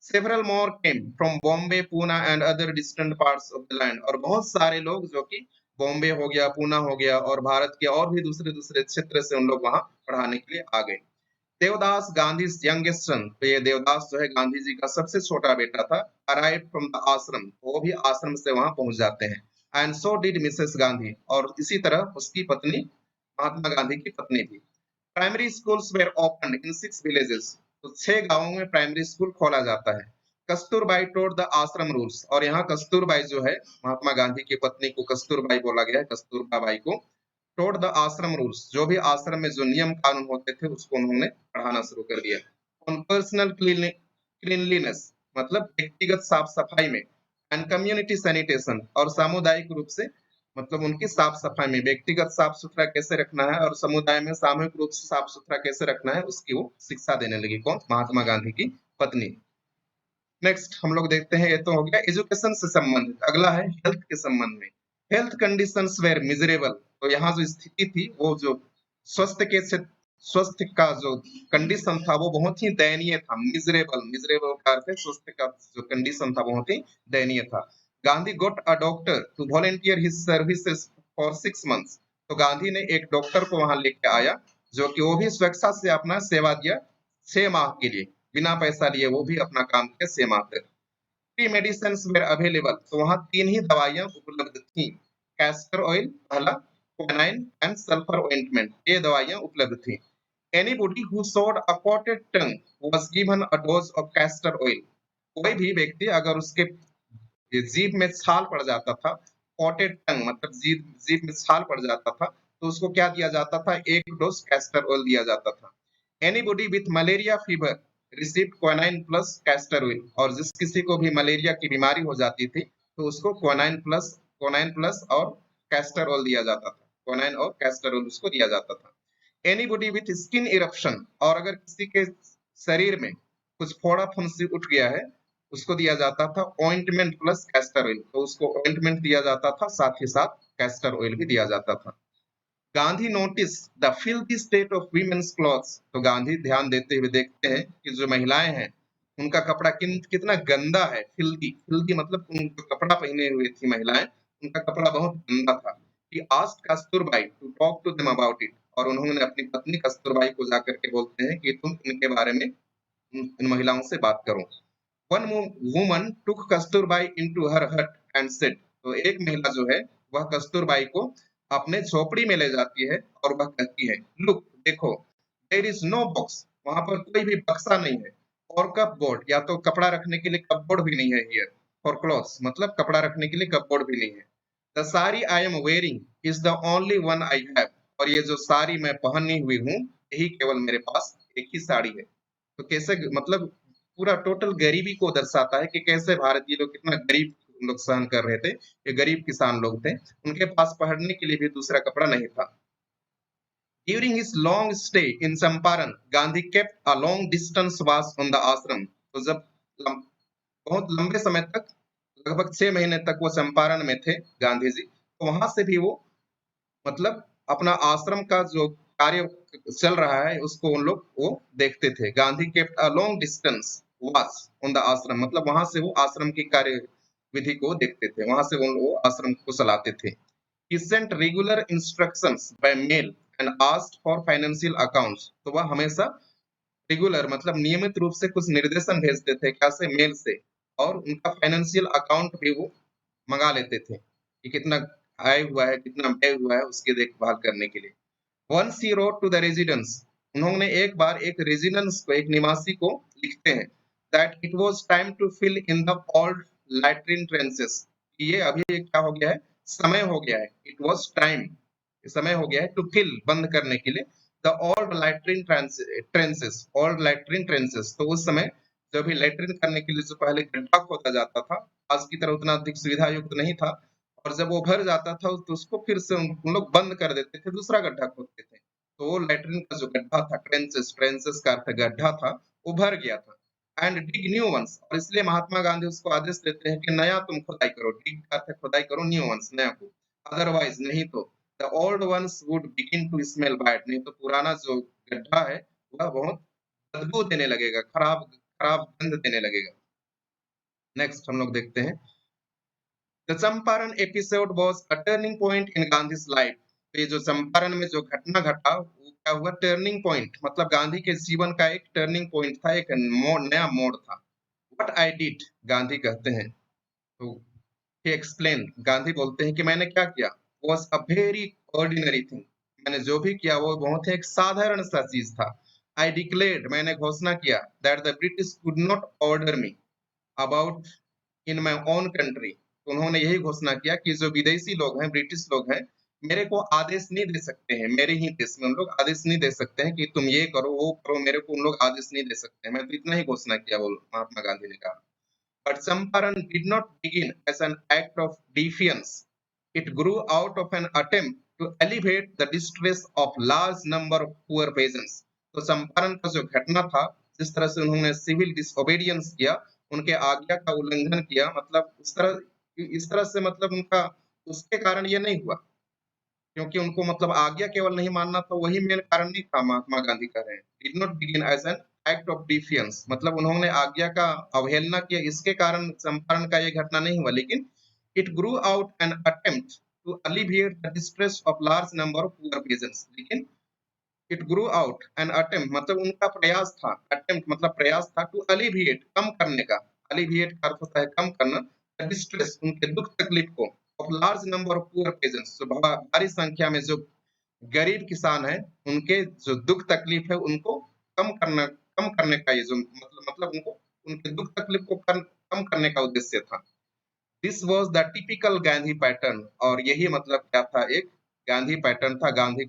Several more came from Bombay, Pune and other distant parts of the land, और बहुत सारे लोग जो कि बॉम्बे हो गया, पूना हो गया और भारत के और भी दूसरे दूसरे क्षेत्र से उन लोग वहां पढ़ाने के लिए आ गए। देवदास गांधी यंगेस्ट सन, तो ये देवदास जो है गांधी जी का सबसे छोटा बेटा था, अराइव फ्रॉम द आश्रम, वो भी आश्रम से वहां पहुंच जाते हैं। And so did Mrs Gandhi, और इसी तरह उसकी पत्नी, महात्मा गांधी की पत्नी भी। Primary schools were open in 6 villages, तो 6 गांवों में प्राइमरी स्कूल खोला जाता है। Kasturbai taught the ashram rules, और यहाँ कस्तूरबाई जो है महात्मा गांधी की पत्नी को कस्तूरबाई बोला गया है, कस्तूरबा बाई को, टोड द आश्रम रूल्स, जो भी आश्रम में जो नियम कानून होते थे उसको उन्होंने पढ़ाना शुरू कर दिया। ऑन पर्सनल क्लीनलीनेस मतलब व्यक्तिगत साफ सफाई में, एंड कम्युनिटी सैनिटेशन, और सामुदायिक रूप से मतलब उनकी साफ सफाई में, व्यक्तिगत साफ सुथरा कैसे रखना है और समुदाय में सामूहिक रूप से साफ सुथरा कैसे रखना है उसकी वो शिक्षा देने लगी। कौन? महात्मा गांधी की पत्नी। नेक्स्ट हम लोग देखते हैं, ये तो हो गया एजुकेशन से संबंधित, अगला है हेल्थ के संबंध में। हेल्थ कंडीशंस वेर मिजरेबल, तो यहाँ जो स्थिति थी वो जो स्वास्थ्य के स्वास्थ्य का जो कंडीशन था वो बहुत ही दयनीय था। मिजरेबल, मिजरेबल का अर्थ है स्वास्थ्य का जो कंडीशन था बहुत ही दयनीय था। Gandhi got a doctor to volunteer his services for 6 months, तो गांधी ने एक डॉक्टर को वहां लेके आया जो कि वो भी स्वेच्छा से अपना सेवा दिया 6 माह के लिए, बिना पैसा लिए वो भी अपना काम किया 6 माह तक। थ्री मेडिसिन वेर अवेलेबल, तो वहां 3 ही दवाइयां उपलब्ध थी। कैस्टर ऑयल पहला, क्विनाइन एंड सल्फर ऑइंटमेंट, ये दवाइयां उपलब्ध थी। Anybody who showed a coated tongue was given a dose of castor oil, कोई भी व्यक्ति अगर उसके जीभ में छाल पड़ जाता था, पॉटेड टंग मतलब जीभ जीभ में छाल पड़ जाता था, तो उसको क्या दिया जाता था, 1 डोज कैस्टर ऑयल दिया जाता था। Anybody with malaria fever received quinine plus castor oil, और जिस किसी को भी मलेरिया की बीमारी हो जाती थी तो उसको क्विनाइन प्लस और कैस्टर ऑयल दिया जाता था, क्विनाइन और कैस्टर ऑयल उसको दिया जाता था। एनीबॉडी विथ स्किन इरप्शन, और अगर किसी के शरीर में कुछ फोड़ा फुंसी उठ गया है उसको दिया जाता था ऑइंटमेंट प्लस कैस्टर ऑयल, तो उसको ऑइंटमेंट दिया जाता था, साथ ही साथ कैस्टर ऑयल भी दिया जाता था। Gandhi notice the filthy state of women's clothes, तो गांधी ध्यान देते हुए देखते हैं कि जो महिलाएं हैं उनका कपड़ा कितना गंदा है। फिल्थी, फिल्थी मतलब उन जो कपड़ा पहने हुए थी महिलाएं, उनका कपड़ा बहुत गंदा था। He asked Kasturbai to talk to them about it, और उन्होंने अपनी पत्नी कस्तूरबाई को जाकर के बोलते हैं कि तुम इनके बारे में इन महिलाओं से बात करो। One woman took Kasturbai into her hut and said, तो एक महिला जो है वह कस्तूरबाई को अपने झोपड़ी में ले जाती है और वह कहती है, लुक देखो, देयर इज नो बॉक्स, वहां पर कोई भी बक्सा नहीं है, और कप बोर्ड या तो कपड़ा रखने के लिए कप बोर्ड भी नहीं है हियर, फॉर क्लॉथ्स मतलब कपड़ा रखने के लिए कप बोर्ड भी नहीं है। The sari I am wearing is the only one I have, और ये जो साड़ी मैं पहनी हुई हूँ यही केवल मेरे पास एक ही साड़ी है। तो कैसे मतलब पूरा टोटल गरीबी को दर्शाता है कि कैसे भारतीय लोग कितना गरीब लोग सहन कर रहे थे। ये गरीब किसान लोग थे, उनके पास पहनने के लिए भी दूसरा कपड़ा नहीं था। During his long stay in Champaran, Gandhi kept a long distance watch on the ashram. तो जब लम, बहुत लंबे समय तक लगभग 6 महीने तक वो चंपारण में थे गांधी जी, तो वहां से भी वो मतलब अपना आश्रम का जो कार्य चल रहा है उसको उन लोग वो देखते थे। Gandhi kept a long distance watch on the आश्रम, मतलब वहां से वो आश्रम की कार्य विधि को देखते थे, वहां से वो आश्रम को चलाते थे। He sent regular instructions by mail and asked for financial accounts. तो वह हमेशा रेगुलर मतलब नियमित रूप से कुछ निर्देशन भेजते थे, कैसे मेल से, और उनका फाइनेंशियल अकाउंट भी वो मंगा लेते थे कि कितना आय हुआ है कितना व्यय हुआ है उसकी देखभाल करने के लिए। Once he wrote to the residence, उन्होंने एक बार एक रेजिडेंस को एक निवासी को लिखते हैं that it was time to fill in the old latrine trenches, ये अभी क्या हो गया है, समय हो गया है, इट वाज टाइम, समय हो गया है टू फिल बंद करने के लिए the old latrine trenches, old latrine trenches. तो उस समय जो भी लैट्रिन करने के लिए जो पहले गड्ढा खोदा जाता था, आज की तरह उतना अधिक सुविधा युक्त नहीं था, और जब वो भर जाता था तो उसको फिर से उन लोग बंद कर देते थे, दूसरा गड्ढा खोदते थे। तो वो लैट्रिन का जो गड्ढा था, ट्रेंचेस, ट्रेंचेस का अर्थ गड्ढा था, वो भर गया था। एंड डिग न्यू वंस, और इसलिए महात्मा गांधी उसको आदेश देते हैं कि नया तुम खुदाई करो, डिग का अर्थ खुदाई करो, न्यू वंस नया को, अदरवाइज नहीं तो the old ones would begin to smell bad, नहीं तो पुराना जो गड्ढा है वह बहुत बदबू देने लगेगा, खराब खराब गंध देने लगेगा। नेक्स्ट हम लोग देखते हैं the Champaran episode was a turning point in Gandhi's life. तो ये जो चंपारण में जो घटना घटा वो क्या हुआ, टर्निंग पॉइंट, मतलब गांधी के जीवन का एक टर्निंग पॉइंट था, एक मोड़, नया मोड़ था। व्हाट आई डिड, गांधी कहते हैं, तो ही एक्सप्लेन, गांधी बोलते हैं कि मैंने क्या किया, was a very ordinary thing, मैंने जो भी किया वो बहुत ही एक साधारण सा चीज था। आई डिक्लेयर्ड, मैंने घोषणा किया that the British could not order me about in my own country, तो उन्होंने यही घोषणा किया कि जो विदेशी लोग हैं, ब्रिटिश लोग हैं, मेरे को आदेश नहीं दे सकते हैं, मेरे ही देश में उन लोग आदेश नहीं दे सकते हैं कि तुम ये करो वो करो, मेरे को उन लोग आदेश नहीं दे सकते हैं, मैं तो इतना ही घोषणा किया, बोल महात्मा गांधी ने कहा। But Champaran did not begin as an act of defiance, it grew out of an attempt to alleviate the distress of large number of poor peasants. तो चंपारण का जो घटना था, जिस तरह से उन्होंने सिविल डिसोबीडियंस किया, उनके आज्ञा का उल्लंघन किया, मतलब इस तरह से मतलब उनका, उसके कारण ये नहीं हुआ, क्योंकि उनको मतलब आज्ञा केवल नहीं मानना था, वही मेन कारण नहीं था, महात्मा गांधी कह रहे हैं did not begin as an act of defiance, मतलब उन्होंने आज्ञा का अवहेलना किया, इसके कारण चंपारण का ये घटना नहीं हुआ, लेकिन it grew out an attempt to alleviate the distress of large number of poor peasants, लेकिन it grew out an attempt मतलब उनका प्रयास था, अटेम्प्ट मतलब प्रयास था, टू अलिविएट कम करने का, अलिविएट का अर्थ होता है कम करना, डिस्ट्रेस उनके दुख तकलीफ को, of large number of poor pageants, जो भारी संख्या में जो गरीब किसान है उनके जो दुख तकलीफ है उनको कम करने का ये जो मतलब उनको उनके दुख तकलीफ को कम करने का उद्देश्य था। This was the typical Gandhi pattern, और यही मतलब क्या था, एक गांधी पैटर्न था, गांधी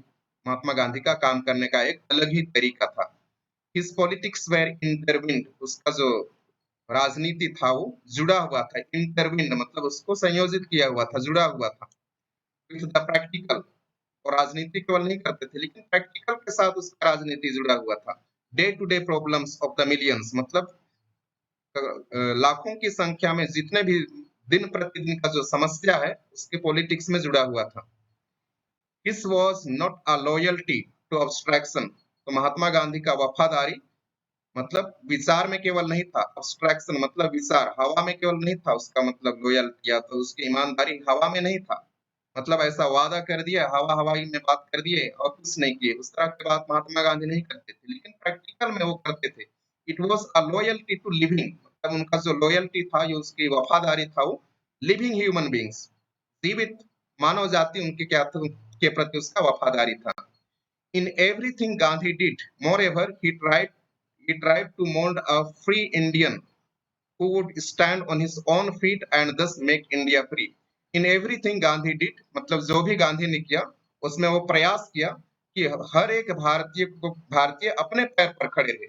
महात्मा गांधी का काम करने का एक अलग ही तरीका था। हिज पॉलिटिक्स वेर इंटरविन्ड, उसका जो राजनीति था वो जुड़ा हुआ था, इंटरविन्ड मतलब उसको संयोजित किया हुआ था, जुड़ा हुआ था विद द प्रैक्टिकल, और राजनीति केवल नहीं करते थे लेकिन प्रैक्टिकल के साथ उसका राजनीति जुड़ा हुआ था। Day to day problems of the millions, मतलब लाखों की संख्या में जितने भी दिन प्रतिदिन का जो समस्या है उसके पॉलिटिक्स में जुड़ा हुआ था। This was not a loyalty to abstraction, तो महात्मा गांधी का वफादारी मतलब विचार में केवल नहीं था, अब्स्ट्रैक्शन मतलब विचार, हवा में केवल नहीं था उसका, मतलब लॉयल्टी या तो उसकी ईमानदारी हवा में नहीं था, मतलब ऐसा वादा कर दिया, हवा हवाई में बात कर दिए और कुछ नहीं किए, उस तरह की बात महात्मा गांधी नहीं करते थे, लेकिन प्रैक्टिकल में वो करते थे। It was a loyalty to living, मतलब उनका जो लॉयल्टी था, ये उसकी वफादारी था, वो लिविंग ह्यूमन बीइंग्स, जीवित मानव जाति उनके क्या था, के प्रति उसका वफादारी था। In everything Gandhi did, moreover, he tried to mold a free Indian who would stand on his own feet and thus make India free. In everything Gandhi did, मतलब जो भी गांधी ने किया उसमें वो प्रयास किया कि हर एक भारतीय अपने पैर पर खड़े रहे।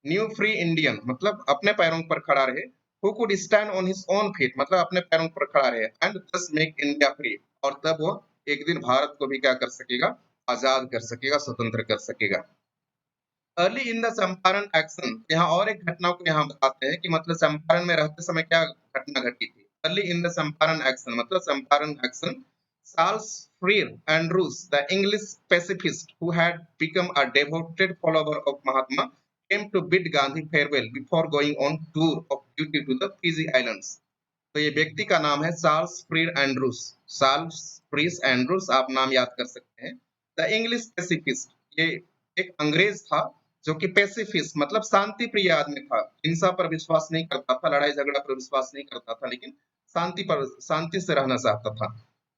न्यू फ्री इंडियन मतलब अपने पैरों पर खड़ा रहे। Who could stand on his own feet मतलब अपने पैरों पर खड़ा रहे एंड दस मेक इंडिया फ्री, और तब वो एक दिन भारत को भी क्या कर सकेगा, आजाद कर सकेगा, स्वतंत्र कर सकेगा। Early in the Champaran action, यहाँ और एक घटना को यहाँ बताते हैं कि मतलब चंपारण में रहते समय क्या घटना घटी थी। Early in the Champaran action मतलब Champaran action, Charles Freer Andrews the English pacifist who had become a devoted follower of Mahatma came to bid Gandhi farewell before going on tour of duty to the Fiji Islands। तो ये व्यक्ति का नाम है Charles Freer Andrews. Charles फ्रीस Andrews आप नाम याद कर सकते हैं। द इंग्लिश पैसिफिस्ट, ये एक अंग्रेज था जो कि पैसिफिस्ट मतलब शांति प्रिय आदमी था, हिंसा पर विश्वास नहीं करता था, लड़ाई झगड़ा पर विश्वास नहीं करता था, लेकिन शांति से रहना चाहता था।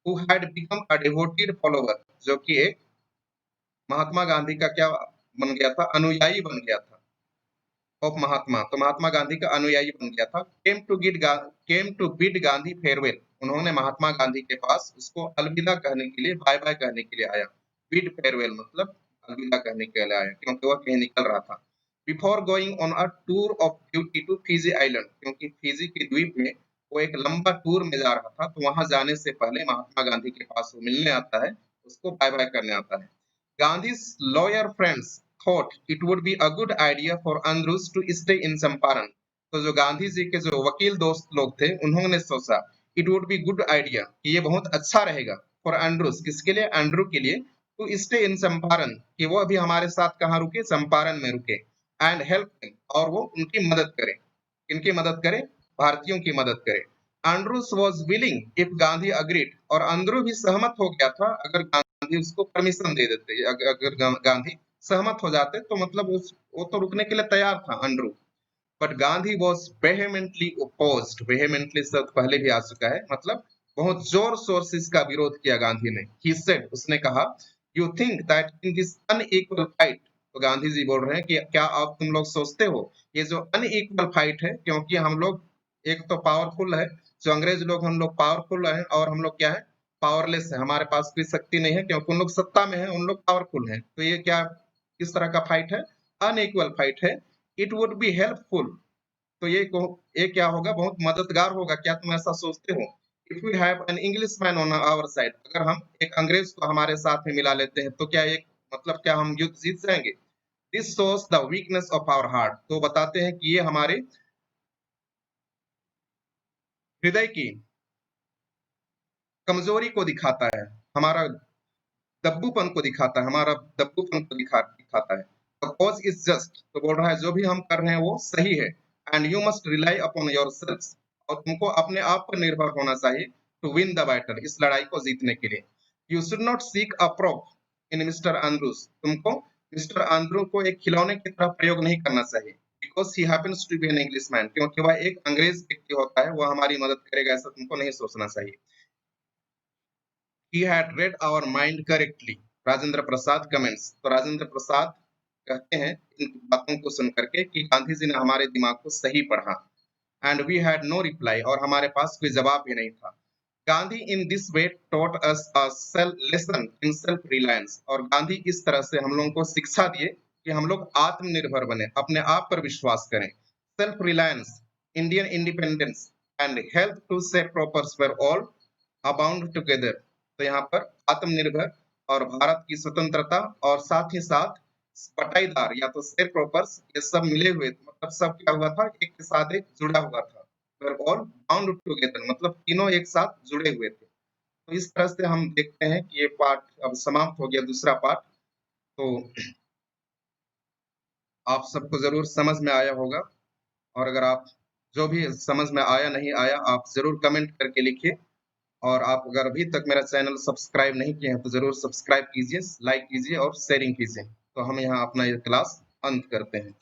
Who had become a devoted follower, जो कि एक महात्मा गांधी का क्या बन गया था, अनुयायी बन गया था। ऑफ महात्मा, तो महात्मा गांधी का अनुयायी बन गया था। Came to bid Gandhi farewell, उन्होंने महात्मा गांधी के पास उसको अलविदा कहने के लिए, बाय बाय कहने के लिए आया। बिड फेयरवेल मतलब अलविदा कहने के लिए आया, क्योंकि वह कहीं निकल रहा था। Before going on a tour of duty to Fiji island, क्योंकि फिजी के द्वीप में वो एक लंबा टूर में जा रहा था, तो वहां जाने से पहले महात्मा गांधी के पास वो मिलने आता है, उसको बाय बाय करने आता है। Gandhi's lawyer friends thought it would be a good idea for Andrews to stay in Champaran। तो जो गांधी जी के जो वकील दोस्त लोग थे, उन्होंने सोचा it would be good idea कि ये बहुत अच्छा रहेगा फॉर एंड्रूज, किसके लिए, एंड्रू के लिए, टू स्टे इन चंपारण, कि वो अभी हमारे साथ कहाँ रुके, चंपारण में रुके, एंड हेल्प, और वो उनकी मदद करे। किनकी मदद करे, भारतीयों की मदद करे। Andrews was willing if Gandhi agreed, और एंड्रू भी सहमत हो गया था अगर गांधी उसको परमिशन दे देते, अगर गांधी सहमत हो जाते तो मतलब वो तो रुकने के लिए तैयार था Andrew. But Gandhi was vehemently opposed, vehemently शब्द पहले भी आ चुका है, मतलब बहुत जोर शोर से इसका विरोध किया गांधी ने। ही सेड, उसने कहा, you think that in this unequal fight, तो गांधी जी बोल रहे हैं कि क्या आप तुम लोग सोचते हो ये जो अनइक्वल फाइट है, क्योंकि हम लोग एक तो पावरफुल है, जो अंग्रेज लोग, हम लोग पावरफुल है, और हम लोग क्या है, पावरलेस है, हमारे पास कोई शक्ति नहीं है, क्योंकि उन लोग सत्ता में है, उन लोग पावरफुल है, तो ये क्या, किस तरह का फाइट है, अनइक्वल फाइट है। इट वुड बी हेल्पफुल, तो ये क्या होगा, बहुत मददगार होगा, क्या तुम ऐसा सोचते हो। If we have an English man on our side, अगर हम एक अंग्रेज को हमारे साथ में मिला लेते हैं तो क्या एक मतलब क्या हम युद्ध जीत जाएंगे। This shows the weakness of our heart, तो बताते हैं कि ये हमारे हृदय की कमजोरी को दिखाता है, हमारा दब्बूपन को दिखाता है, हमारा दब्बूपन को दिखाता है। द कॉज इज जस्ट, तो बोल रहा है जो भी हम कर रहे हैं वो सही है। And you must rely upon yourselves, और तुमको अपने आप पर निर्भर होना चाहिए, टू विन द बैटल, इस लड़ाई को जीतने के लिए। You should not seek a prop in Mr Andrews, तुमको मिस्टर एंड्रू को एक खिलौने की तरह प्रयोग नहीं करना चाहिए। Because he happens to be an English man, क्योंकि वह एक अंग्रेज व्यक्ति होता है, वह हमारी मदद करेगा, ऐसा तुमको नहीं सोचना चाहिए। He had read our mind correctly, Rajendra Prasad comments, तो राजेंद्र प्रसाद कहते हैं इन बातों को सुन करके कि गांधी जी ने हमारे दिमाग को सही पढ़ा। And we had no reply, और हमारे पास कोई जवाब भी नहीं था। Gandhi in this way taught us a self lesson in self reliance, और गांधी इस तरह से हम लोगों को शिक्षा दिए कि हम लोग आत्मनिर्भर बने, अपने आप पर विश्वास करें। Self reliance, Indian independence and help to set propers were all abound together, तो यहाँ पर आत्मनिर्भर और भारत की स्वतंत्रता और साथ ही साथ बटाईदार या तो शेयर प्रॉपर्स, ये सब मिले हुए, मतलब सब क्या हुआ था, एक के साथ एक जुड़ा हुआ था। और बाउंड टुगेदर मतलब तीनों एक साथ जुड़े हुए थे। तो इस तरह से हम देखते हैं कि ये पार्ट अब समाप्त हो गया, दूसरा पार्ट। तो आप सबको जरूर समझ में आया होगा, और अगर आप जो भी समझ में आया नहीं आया, आप जरूर कमेंट करके लिखिए। और आप अगर अभी तक मेरा चैनल सब्सक्राइब नहीं किए हैं तो जरूर सब्सक्राइब कीजिए, लाइक कीजिए और शेयरिंग कीजिए। तो हम यहाँ अपना ये क्लास अंत करते हैं।